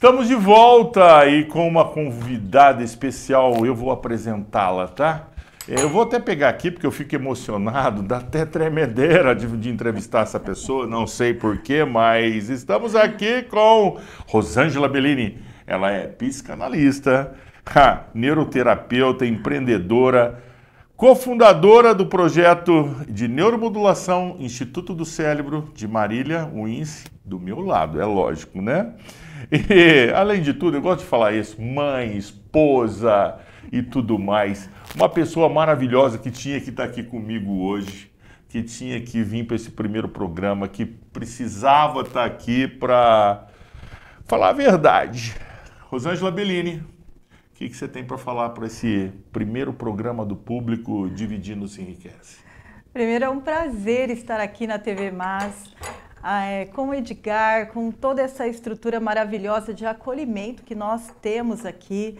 Estamos de volta e com uma convidada especial, eu vou apresentá-la, tá? Eu vou até pegar aqui porque eu fico emocionado, dá até tremedeira de entrevistar essa pessoa, não sei porquê, mas estamos aqui com Rosângela Bellini. Ela é psicanalista, neuroterapeuta, empreendedora, cofundadora do projeto de neuromodulação Instituto do Cérebro de Marília, o INSE, do meu lado, é lógico, né? E, além de tudo, eu gosto de falar isso, mãe, esposa e tudo mais. Uma pessoa maravilhosa que tinha que estar aqui comigo hoje, que tinha que vir para esse primeiro programa, que precisava estar aqui para falar a verdade. Rosângela Bellini, o que você tem para falar para esse primeiro programa do Público Dividindo Se Enriquece? Primeiro, é um prazer estar aqui na TV Mas, com o Edgar, com toda essa estrutura maravilhosa de acolhimento que nós temos aqui.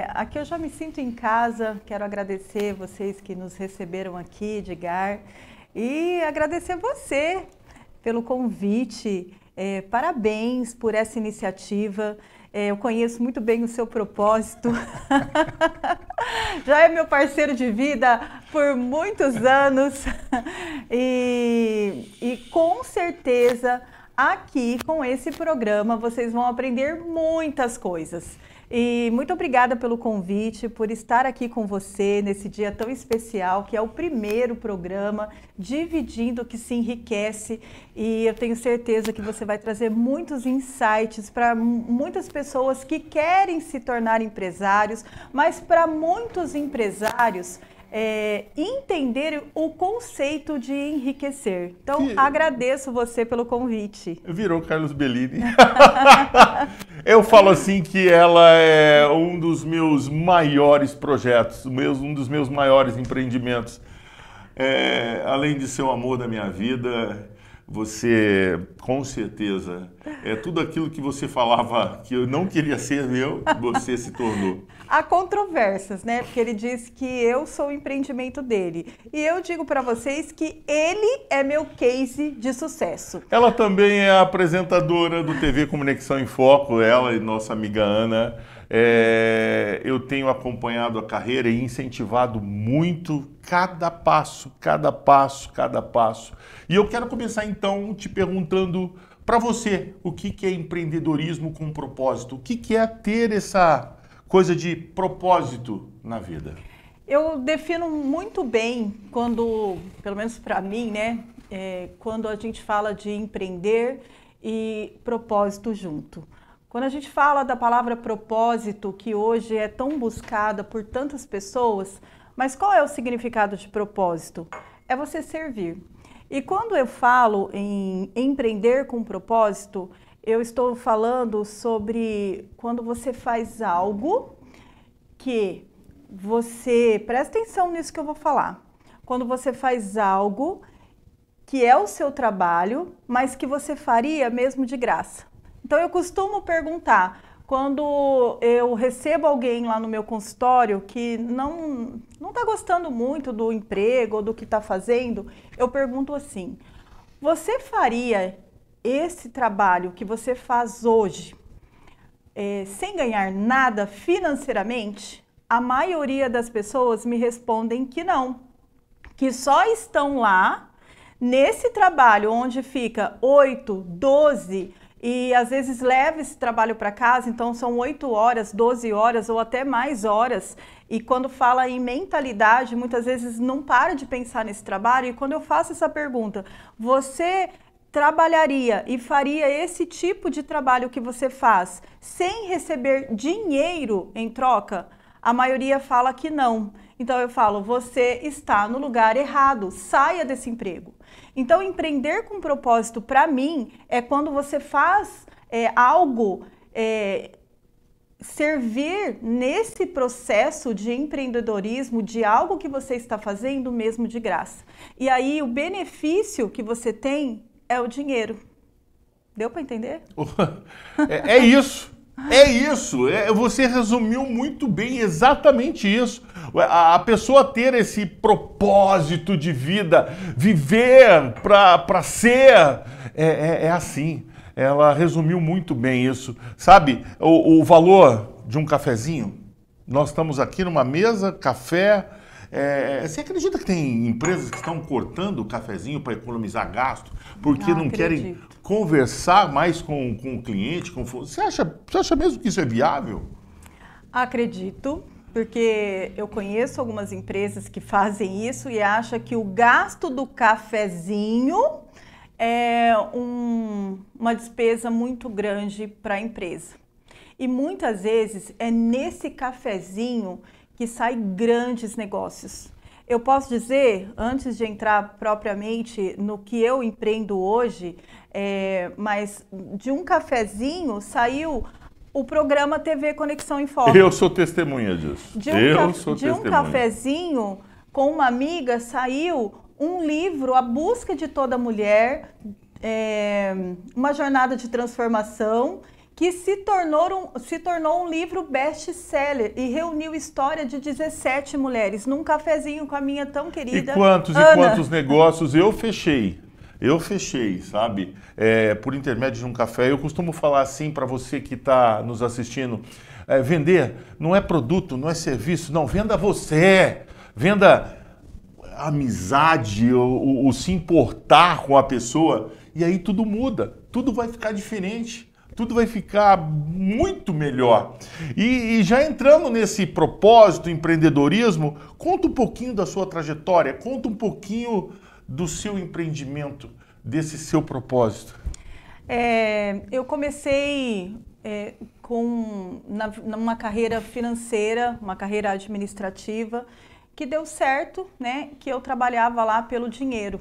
Aqui eu já me sinto em casa, quero agradecer vocês que nos receberam aqui, Edgar, e agradecer você pelo convite. Parabéns por essa iniciativa. Eu conheço muito bem o seu propósito. Já é meu parceiro de vida por muitos anos. E com certeza aqui com esse programa vocês vão aprender muitas coisas. E muito obrigada pelo convite, por estar aqui com você nesse dia tão especial, que é o primeiro programa Dividindo que se Enriquece. E eu tenho certeza que você vai trazer muitos insights para muitas pessoas que querem se tornar empresários, mas para muitos empresários entender o conceito de enriquecer. Então, agradeço você pelo convite. Virou Carlos Bellini. Eu falo assim que ela é um dos meus maiores projetos, um dos meus maiores empreendimentos. Além de ser o amor da minha vida, você, com certeza, tudo aquilo que você falava que eu não queria ser meu, você se tornou. Há controvérsias, né? Porque ele diz que eu sou o empreendimento dele. E eu digo para vocês que ele é meu case de sucesso. Ela também é apresentadora do TV Conexão em Foco, ela e nossa amiga Ana. Eu tenho acompanhado a carreira e incentivado muito cada passo, cada passo, cada passo. E eu quero começar então te perguntando para você, o que é empreendedorismo com propósito? O que é ter essa coisa de propósito na vida? Eu defino muito bem quando, pelo menos para mim, né, quando a gente fala de empreender e propósito junto. Quando a gente fala da palavra propósito, que hoje é tão buscada por tantas pessoas, mas qual é o significado de propósito? É você servir. E quando eu falo em empreender com propósito, eu estou falando sobre quando você faz algo que você... Presta atenção nisso que eu vou falar. Quando você faz algo que é o seu trabalho, mas que você faria mesmo de graça. Então eu costumo perguntar, quando eu recebo alguém lá no meu consultório que não está gostando muito do emprego ou do que está fazendo, eu pergunto assim, você faria esse trabalho que você faz hoje sem ganhar nada financeiramente? A maioria das pessoas me respondem que não, que só estão lá nesse trabalho onde fica 8, 12 e às vezes leva esse trabalho para casa, então são 8 horas, 12 horas ou até mais horas. E quando fala em mentalidade, muitas vezes não para de pensar nesse trabalho. E quando eu faço essa pergunta, você trabalharia e faria esse tipo de trabalho que você faz sem receber dinheiro em troca? A maioria fala que não. Então eu falo, você está no lugar errado, saia desse emprego. Então empreender com propósito para mim é quando você faz algo, servir nesse processo de empreendedorismo de algo que você está fazendo mesmo de graça. E aí o benefício que você tem é o dinheiro. Deu para entender? É isso. É isso, você resumiu muito bem exatamente isso. A pessoa ter esse propósito de vida, viver para ser, é assim. ela resumiu muito bem isso. Sabe, o valor de um cafezinho, nós estamos aqui numa mesa, café. Você acredita que tem empresas que estão cortando o cafezinho para economizar gasto, porque não querem conversar mais com o cliente? Você acha mesmo que isso é viável? Acredito, porque eu conheço algumas empresas que fazem isso e acham que o gasto do cafezinho é uma despesa muito grande para a empresa. E muitas vezes é nesse cafezinho que saem grandes negócios. Eu posso dizer, antes de entrar propriamente no que eu empreendo hoje, mas de um cafezinho saiu o programa TV Conexão em Foco. Eu sou testemunha disso. De um cafezinho com uma amiga saiu um livro, A Busca de Toda Mulher, uma jornada de transformação, que se tornou um livro best-seller e reuniu história de 17 mulheres num cafezinho com a minha tão querida Ana. E quantos negócios eu fechei? Eu fechei, sabe? Por intermédio de um café. Eu costumo falar assim para você que está nos assistindo. Vender não é produto, não é serviço. Não, venda você. Venda amizade, o se importar com a pessoa. E aí tudo muda. Tudo vai ficar diferente. Tudo vai ficar muito melhor. E já entrando nesse propósito, empreendedorismo, conta um pouquinho da sua trajetória, conta um pouquinho do seu empreendimento, desse seu propósito. Eu comecei numa carreira financeira, uma carreira administrativa, que deu certo, né? Que eu trabalhava lá pelo dinheiro.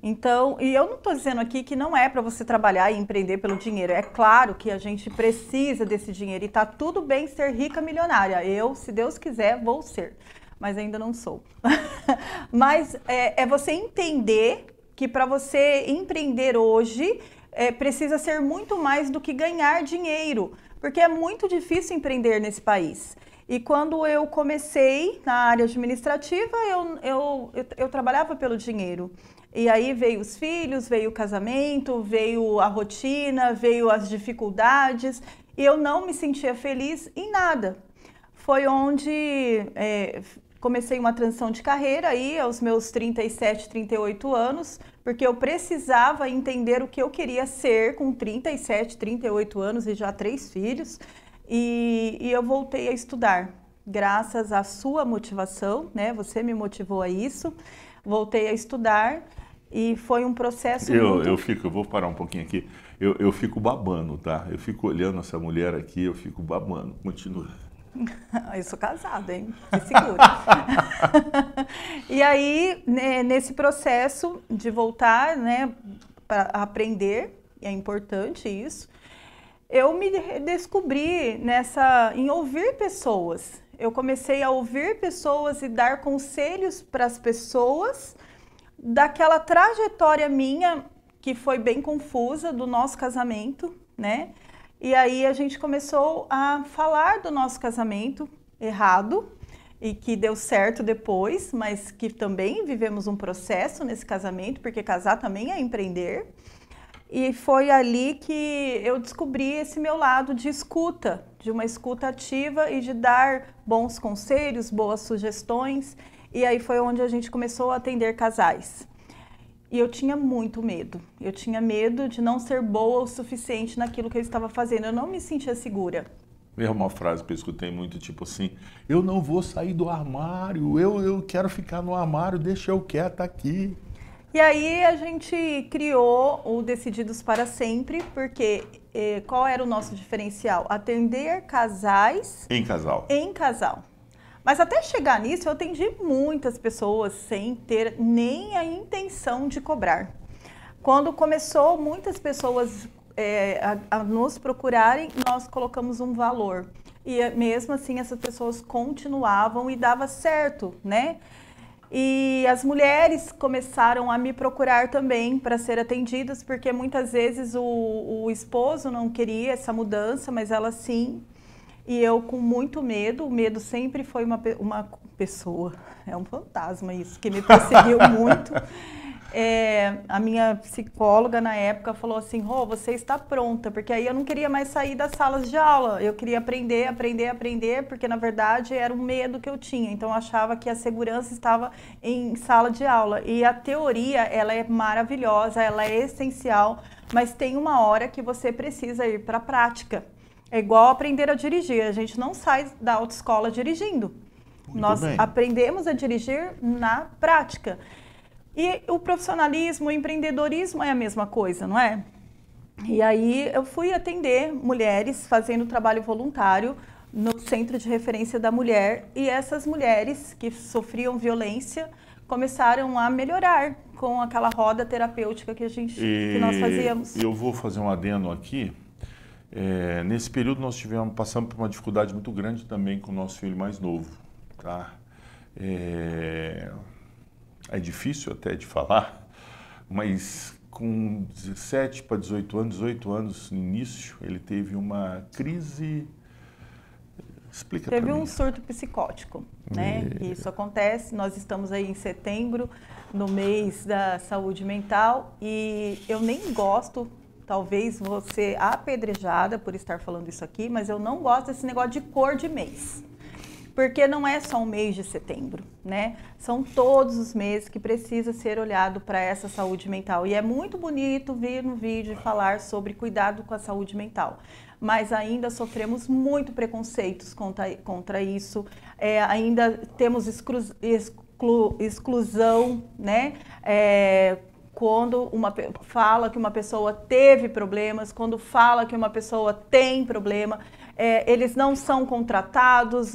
Então, e eu não estou dizendo aqui que não é para você trabalhar e empreender pelo dinheiro. É claro que a gente precisa desse dinheiro e está tudo bem ser rica milionária. Eu, se Deus quiser, vou ser, mas ainda não sou. Mas é você entender que para você empreender hoje, precisa ser muito mais do que ganhar dinheiro, porque é muito difícil empreender nesse país. E quando eu comecei na área administrativa, eu trabalhava pelo dinheiro. E aí veio os filhos, veio o casamento, veio a rotina, veio as dificuldades, e eu não me sentia feliz em nada. Foi onde comecei uma transição de carreira aí aos meus 37, 38 anos, porque eu precisava entender o que eu queria ser com 37, 38 anos e já 3 filhos, e eu voltei a estudar. Graças à sua motivação, né? Você me motivou a isso. Voltei a estudar e foi um processo eu vou parar um pouquinho aqui, eu fico babando, tá? Eu fico olhando essa mulher aqui, eu fico babando. Continua. Eu sou casada, hein? Se segura. E aí, nesse processo de voltar, né, para aprender, é importante isso, eu me descobri em ouvir pessoas. Eu comecei a ouvir pessoas e dar conselhos para as pessoas daquela trajetória minha, que foi bem confusa, do nosso casamento, né? E aí a gente começou a falar do nosso casamento errado e que deu certo depois, mas que também vivemos um processo nesse casamento, porque casar também é empreender. E foi ali que eu descobri esse meu lado de escuta, de uma escuta ativa e de dar bons conselhos, boas sugestões. E aí foi onde a gente começou a atender casais. E eu tinha muito medo. Eu tinha medo de não ser boa o suficiente naquilo que eu estava fazendo. Eu não me sentia segura. É uma frase que eu escutei muito, tipo assim, eu não vou sair do armário, eu quero ficar no armário, deixa eu quieta aqui. E aí a gente criou o Decididos para Sempre, porque qual era o nosso diferencial? Atender casais... Em casal. Em casal. Mas até chegar nisso, eu atendi muitas pessoas sem ter nem a intenção de cobrar. Quando começou muitas pessoas a nos procurarem, nós colocamos um valor. E mesmo assim, essas pessoas continuavam e dava certo, né? E as mulheres começaram a me procurar também para ser atendidas, porque muitas vezes o esposo não queria essa mudança, mas ela sim. E eu com muito medo, o medo sempre foi uma pessoa, é um fantasma isso, que me perseguiu muito. A minha psicóloga na época falou assim, Rô, você está pronta, porque aí eu não queria mais sair das salas de aula, eu queria aprender, porque na verdade era um medo que eu tinha, então eu achava que a segurança estava em sala de aula, e a teoria, ela é maravilhosa, ela é essencial, mas tem uma hora que você precisa ir para a prática. É igual aprender a dirigir, a gente não sai da autoescola dirigindo, nós aprendemos a dirigir na prática. E o profissionalismo, o empreendedorismo é a mesma coisa, não é? E aí eu fui atender mulheres fazendo trabalho voluntário no Centro de Referência da Mulher, e essas mulheres que sofriam violência começaram a melhorar com aquela roda terapêutica que nós fazíamos. Eu vou fazer um adendo aqui. Nesse período nós passamos por uma dificuldade muito grande também com o nosso filho mais novo, tá? É difícil até de falar, mas com 17 para 18 anos no início, ele teve uma crise. Explica para mim. Teve um surto psicótico, né? Isso acontece, nós estamos aí em setembro, no mês da saúde mental, e eu nem gosto, talvez vou ser apedrejada por estar falando isso aqui, mas eu não gosto desse negócio de cor de mês. Porque não é só um mês de setembro, né? São todos os meses que precisa ser olhado para essa saúde mental. E é muito bonito vir no vídeo e falar sobre cuidado com a saúde mental. Mas ainda sofremos muito preconceitos contra isso. Ainda temos exclusão, né? Quando fala que uma pessoa teve problemas, quando fala que uma pessoa tem problema, eles não são contratados,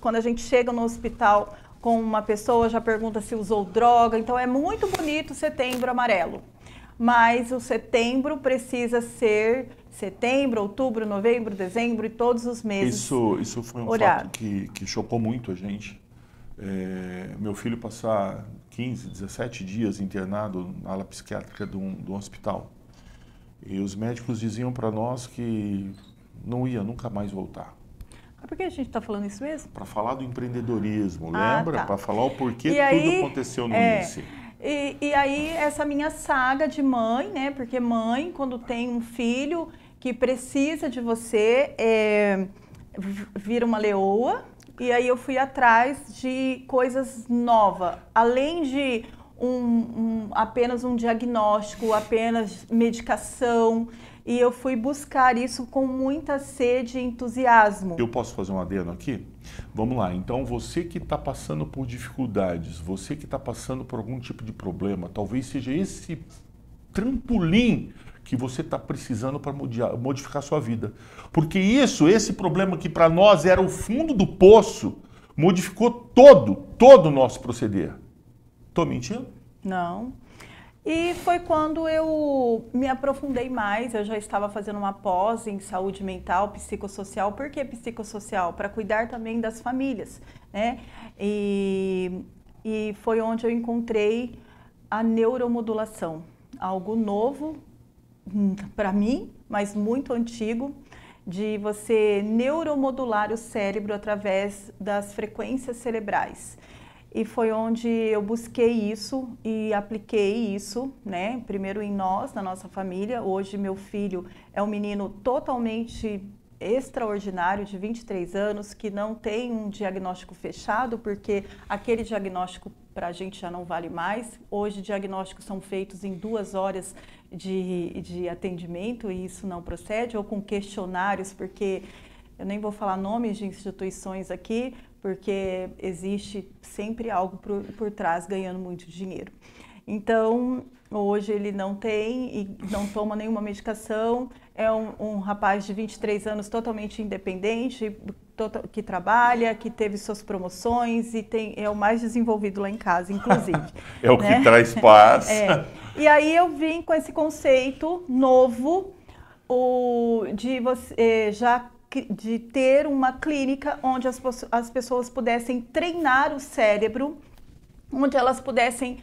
quando a gente chega no hospital com uma pessoa, já pergunta se usou droga, então é muito bonito o Setembro Amarelo, mas o setembro precisa ser setembro, outubro, novembro, dezembro e todos os meses. Isso foi um fato que chocou muito a gente. Meu filho passar 15, 17 dias internado na ala psiquiátrica do hospital. E os médicos diziam para nós que não ia nunca mais voltar. Mas por que a gente está falando isso mesmo? Para falar do empreendedorismo, lembra? Para falar o porquê tudo aconteceu no início. E aí, essa minha saga de mãe, né? Porque mãe, quando tem um filho que precisa de você, vira uma leoa. E aí eu fui atrás de coisas novas, além de apenas um diagnóstico, apenas medicação, e eu fui buscar isso com muita sede e entusiasmo. Eu posso fazer um adendo aqui? Vamos lá, então você que está passando por dificuldades, você que está passando por algum tipo de problema, talvez seja esse trampolim que você está precisando para modificar a sua vida. Porque esse problema que para nós era o fundo do poço, modificou todo o nosso proceder. Estou mentindo? Não. E foi quando eu me aprofundei mais, eu já estava fazendo uma pós em saúde mental, psicossocial. Por que psicossocial? Para cuidar também das famílias, né? E foi onde eu encontrei a neuromodulação, algo novo para mim, mas muito antigo, de você neuromodular o cérebro através das frequências cerebrais. E foi onde eu busquei isso e apliquei isso, né? Primeiro em nós, na nossa família. Hoje meu filho é um menino totalmente extraordinário, de 23 anos, que não tem um diagnóstico fechado, porque aquele diagnóstico para a gente já não vale mais. Hoje diagnósticos são feitos em 2 horas de atendimento e isso não procede, ou com questionários, porque eu nem vou falar nomes de instituições aqui, porque existe sempre algo por trás ganhando muito dinheiro. Então, hoje ele não tem e não toma nenhuma medicação, é um rapaz de 23 anos totalmente independente, que trabalha, que teve suas promoções e é o mais desenvolvido lá em casa, inclusive. É o que traz paz. E aí eu vim com esse conceito novo de ter uma clínica onde as pessoas pudessem treinar o cérebro, onde elas pudessem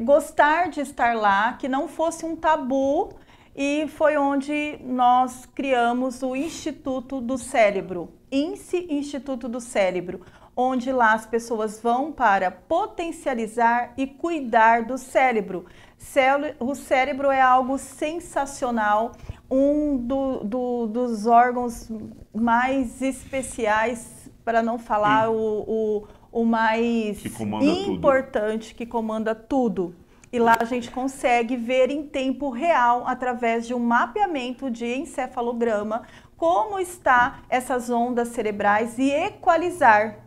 gostar de estar lá, que não fosse um tabu, e foi onde nós criamos o Instituto do Cérebro, INSE Instituto do Cérebro, onde lá as pessoas vão para potencializar e cuidar do cérebro. O cérebro é algo sensacional, dos órgãos mais especiais, para não falar o mais importante, que comanda tudo. E lá a gente consegue ver em tempo real, através de um mapeamento de encefalograma, como está essas ondas cerebrais e equalizar.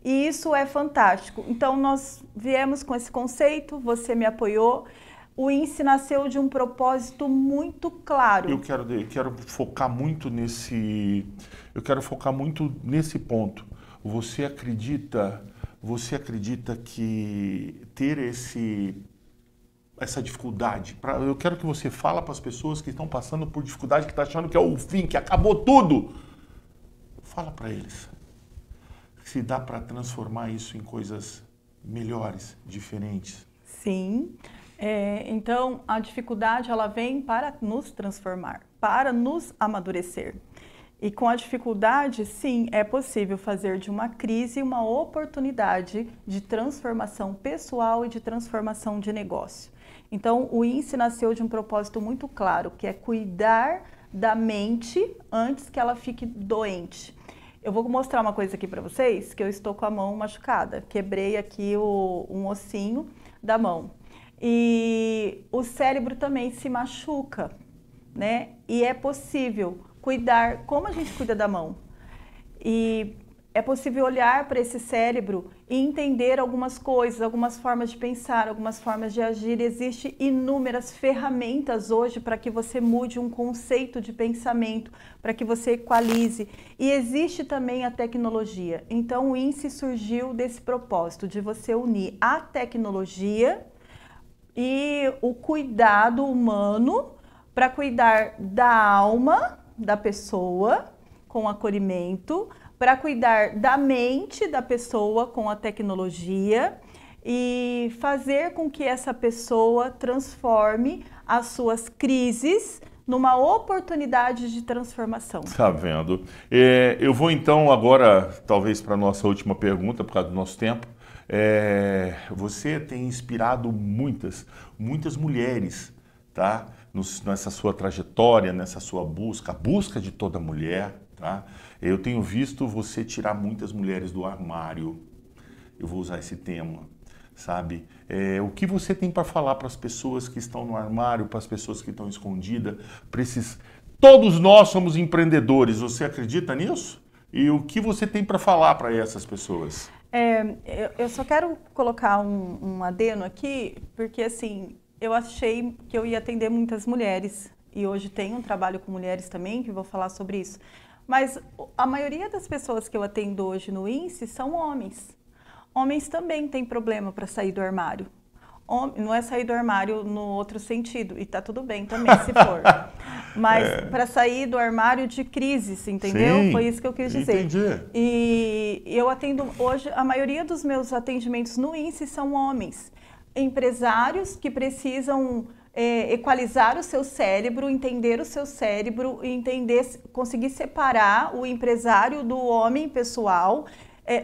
E isso é fantástico. Então nós viemos com esse conceito, você me apoiou. O INSE nasceu de um propósito muito claro. Eu quero focar muito nesse nesse ponto. Você acredita que ter essa dificuldade, eu quero que você fale para as pessoas que estão passando por dificuldade, que estão achando que é o fim, que acabou tudo. Fala para eles se dá para transformar isso em coisas melhores, diferentes. Sim. Então, a dificuldade ela vem para nos transformar, para nos amadurecer. E com a dificuldade, sim, é possível fazer de uma crise uma oportunidade de transformação pessoal e de transformação de negócio. Então, o INSE nasceu de um propósito muito claro, que é cuidar da mente antes que ela fique doente. Eu vou mostrar uma coisa aqui para vocês, que eu estou com a mão machucada. Quebrei aqui um ossinho da mão. E o cérebro também se machuca, né? E é possível cuidar, como a gente cuida da mão. E é possível olhar para esse cérebro e entender algumas coisas, algumas formas de pensar, algumas formas de agir. Existem inúmeras ferramentas hoje para que você mude um conceito de pensamento, para que você equalize. E existe também a tecnologia. Então o INSE surgiu desse propósito, de você unir a tecnologia e o cuidado humano para cuidar da alma da pessoa com acolhimento, para cuidar da mente da pessoa com a tecnologia e fazer com que essa pessoa transforme as suas crises numa oportunidade de transformação. Tá vendo? Eu vou então agora, talvez para a nossa última pergunta, por causa do nosso tempo. Você tem inspirado muitas mulheres, tá? Nessa sua trajetória, nessa sua busca, a busca de toda mulher, tá? Eu tenho visto você tirar muitas mulheres do armário. Eu vou usar esse tema, sabe? O que você tem para falar para as pessoas que estão no armário, para as pessoas que estão escondidas, Todos nós somos empreendedores, você acredita nisso? E o que você tem para falar para essas pessoas? Eu só quero colocar um adeno aqui, porque assim, eu achei que eu ia atender muitas mulheres, e hoje tenho um trabalho com mulheres também, que vou falar sobre isso. Mas a maioria das pessoas que eu atendo hoje no INSE são homens. Homens também têm problema para sair do armário. Não é sair do armário no outro sentido, e tá tudo bem também se for. Mas para sair do armário de crises, entendeu? Sim, foi isso que eu quis dizer. Entendi. E eu atendo hoje, a maioria dos meus atendimentos no INSE são homens. Empresários que precisam equalizar o seu cérebro, entender o seu cérebro, conseguir separar o empresário do homem pessoal,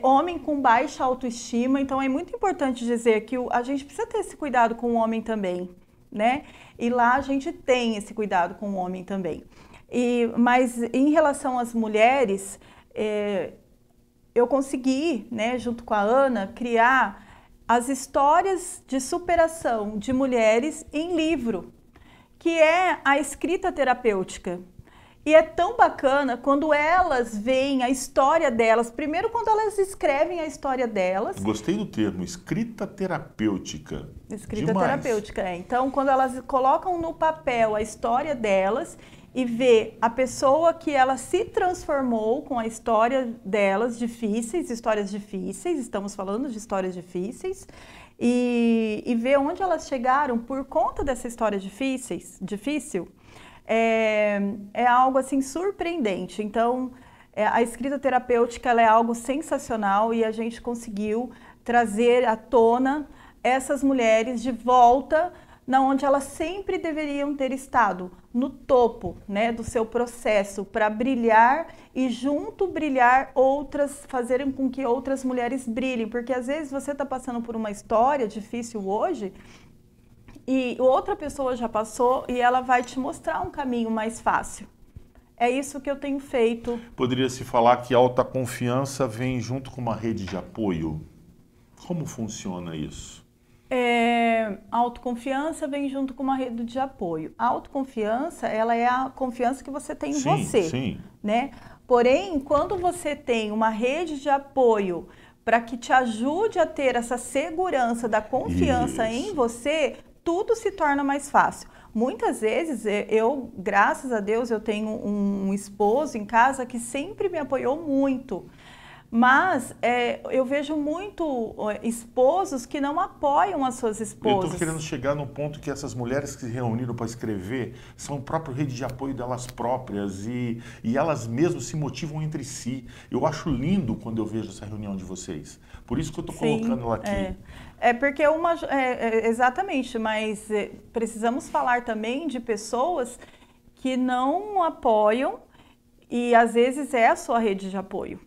homem com baixa autoestima. Então é muito importante dizer que a gente precisa ter esse cuidado com o homem também, né? E lá a gente tem esse cuidado com o homem também. Mas em relação às mulheres, eu consegui, né, junto com a Ana, criar as histórias de superação de mulheres em livro, que é a escrita terapêutica. E é tão bacana quando elas veem a história delas, primeiro quando elas escrevem a história delas. Gostei do termo, escrita terapêutica. Escrita terapêutica, Então, quando elas colocam no papel a história delas e vê a pessoa que ela se transformou com a história delas, histórias difíceis, estamos falando de histórias difíceis, e ver onde elas chegaram por conta dessa história difícil, é algo assim surpreendente. Então, a escrita terapêutica ela é algo sensacional e a gente conseguiu trazer à tona essas mulheres de volta na onde elas sempre deveriam ter estado, no topo, né, do seu processo, para brilhar e junto brilhar outras, fazerem com que outras mulheres brilhem, porque às vezes você está passando por uma história difícil hoje e outra pessoa já passou e ela vai te mostrar um caminho mais fácil. É isso que eu tenho feito. Poderia-se falar que a autoconfiança vem junto com uma rede de apoio? Como funciona isso? A autoconfiança vem junto com uma rede de apoio. A autoconfiança, ela é a confiança que você tem em você, sim. né? Porém, quando você tem uma rede de apoio para que te ajude a ter essa segurança da confiança em você, tudo se torna mais fácil. Muitas vezes, eu, graças a Deus, eu tenho um esposo em casa que sempre me apoiou muito. Mas eu vejo muito esposos que não apoiam as suas esposas. Eu estou querendo chegar no ponto que essas mulheres que se reuniram para escrever são o próprio rede de apoio delas próprias e elas mesmas se motivam entre si. Eu acho lindo quando eu vejo essa reunião de vocês. Por isso que eu estou colocando ela aqui. Porque exatamente, mas precisamos falar também de pessoas que não apoiam e às vezes é a sua rede de apoio.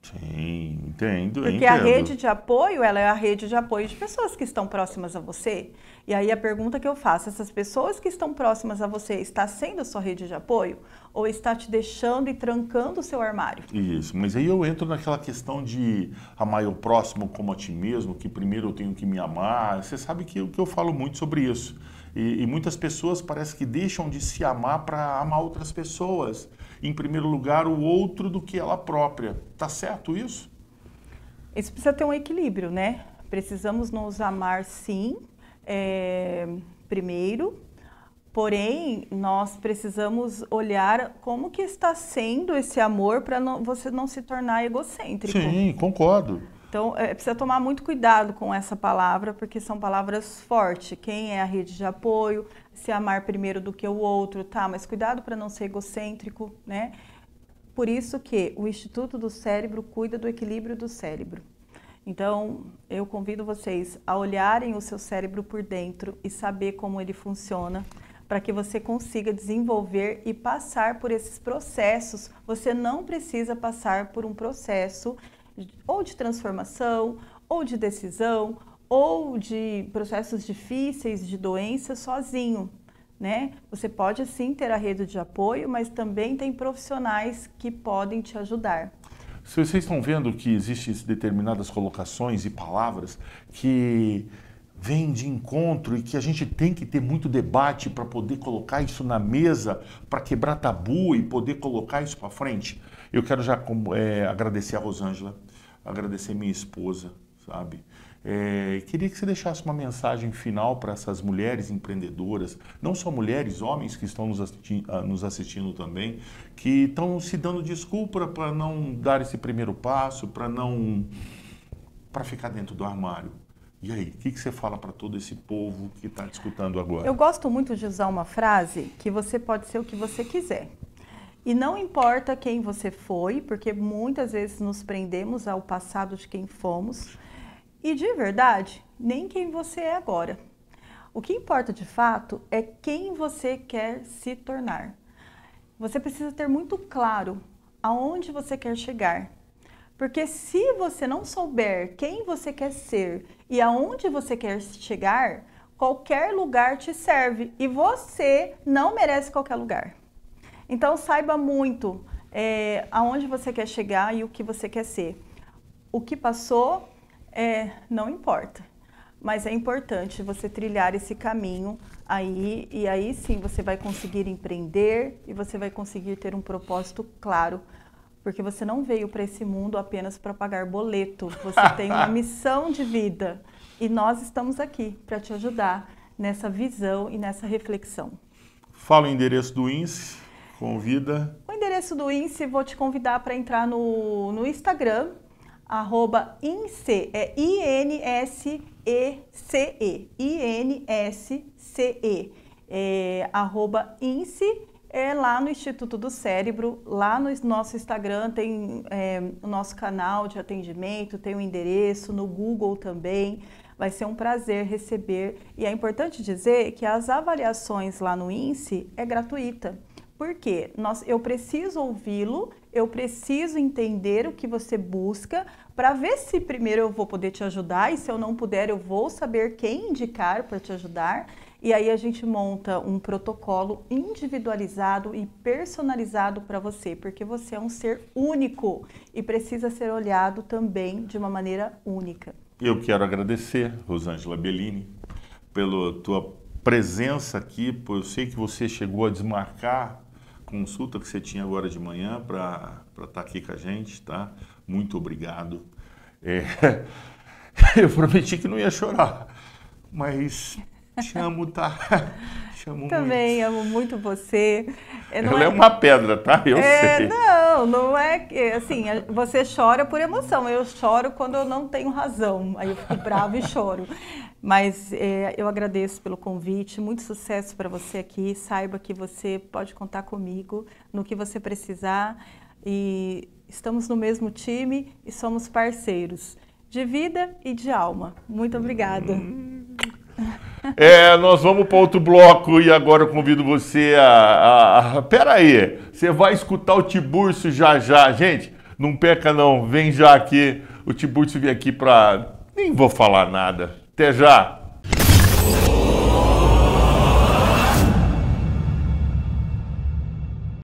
Sim, entendo. Porque a rede de apoio, ela é a rede de apoio de pessoas que estão próximas a você. E aí a pergunta que eu faço, essas pessoas que estão próximas a você, está sendo a sua rede de apoio? Ou está te deixando e trancando o seu armário? Isso, mas aí eu entro naquela questão de amar o próximo como a ti mesmo, que primeiro eu tenho que me amar. Você sabe que eu falo muito sobre isso. E muitas pessoas parece que deixam de se amar para amar outras pessoas. Em primeiro lugar, o outro do que ela própria. Tá certo isso? Isso precisa ter um equilíbrio, né? Precisamos nos amar, sim, primeiro. Porém, nós precisamos olhar como que está sendo esse amor para você não se tornar egocêntrico. Sim, concordo. Então, precisa tomar muito cuidado com essa palavra, porque são palavras fortes. Quem é a rede de apoio, se amar primeiro do que o outro, tá? Mas cuidado para não ser egocêntrico, né? Por isso que o Instituto do Cérebro cuida do equilíbrio do cérebro. Então, eu convido vocês a olharem o seu cérebro por dentro e saber como ele funciona, para que você consiga desenvolver e passar por esses processos. Você não precisa passar por um processo ou de transformação, ou de decisão, ou de processos difíceis, de doença sozinho, né? Você pode sim ter a rede de apoio, mas também tem profissionais que podem te ajudar. Se vocês estão vendo que existem determinadas colocações e palavras que vêm de encontro e que a gente tem que ter muito debate para poder colocar isso na mesa, para quebrar tabu e poder colocar isso para frente. Eu quero já agradecer a Rosângela, agradecer minha esposa, sabe? Queria que você deixasse uma mensagem final para essas mulheres empreendedoras, não só mulheres, homens que estão nos assistindo também, que estão se dando desculpa para não dar esse primeiro passo, para ficar dentro do armário. E aí, o que você fala para todo esse povo que está te escutando agora? Eu gosto muito de usar uma frase que você pode ser o que você quiser. E não importa quem você foi, porque muitas vezes nos prendemos ao passado de quem fomos. E de verdade, nem quem você é agora. O que importa de fato é quem você quer se tornar. Você precisa ter muito claro aonde você quer chegar. Porque se você não souber quem você quer ser e aonde você quer chegar, qualquer lugar te serve e você não merece qualquer lugar. Então saiba muito aonde você quer chegar e o que você quer ser. O que passou não importa, mas é importante você trilhar esse caminho aí, e aí sim você vai conseguir empreender e você vai conseguir ter um propósito claro, porque você não veio para esse mundo apenas para pagar boleto, você tem uma missão de vida e nós estamos aqui para te ajudar nessa visão e nessa reflexão. Fala o endereço do INSE, convida. O endereço do INSE, vou te convidar para entrar no Instagram, @INSE, INSECE, INSCE, @INSE, lá no Instituto do Cérebro, lá no nosso Instagram tem o nosso canal de atendimento, tem o endereço, no Google também, vai ser um prazer receber. E é importante dizer que as avaliações lá no INSE é gratuita. Por quê? Eu preciso ouvi-lo, eu preciso entender o que você busca, para ver se primeiro eu vou poder te ajudar, e se eu não puder, eu vou saber quem indicar para te ajudar. E aí a gente monta um protocolo individualizado e personalizado para você, porque você é um ser único e precisa ser olhado também de uma maneira única. Eu quero agradecer, Rosângela Bellini, pela tua presença aqui. Eu sei que você chegou a desmarcar a consulta que você tinha agora de manhã para estar aqui com a gente, tá? Muito obrigado. Eu prometi que não ia chorar, mas te amo, tá? Te amo Também muito. amo muito você. Ela é uma pedra, tá? Eu sei. Não é assim, você chora por emoção. Eu choro quando eu não tenho razão. Aí eu fico brava e choro. Mas eu agradeço pelo convite. Muito sucesso para você aqui. Saiba que você pode contar comigo no que você precisar. E estamos no mesmo time e somos parceiros de vida e de alma. Muito obrigada. Nós vamos para outro bloco e agora eu convido você Pera aí, você vai escutar o Tiburcio já já. Gente, não perca não, vem já aqui. O Tiburcio vem aqui para... Nem vou falar nada. Até já.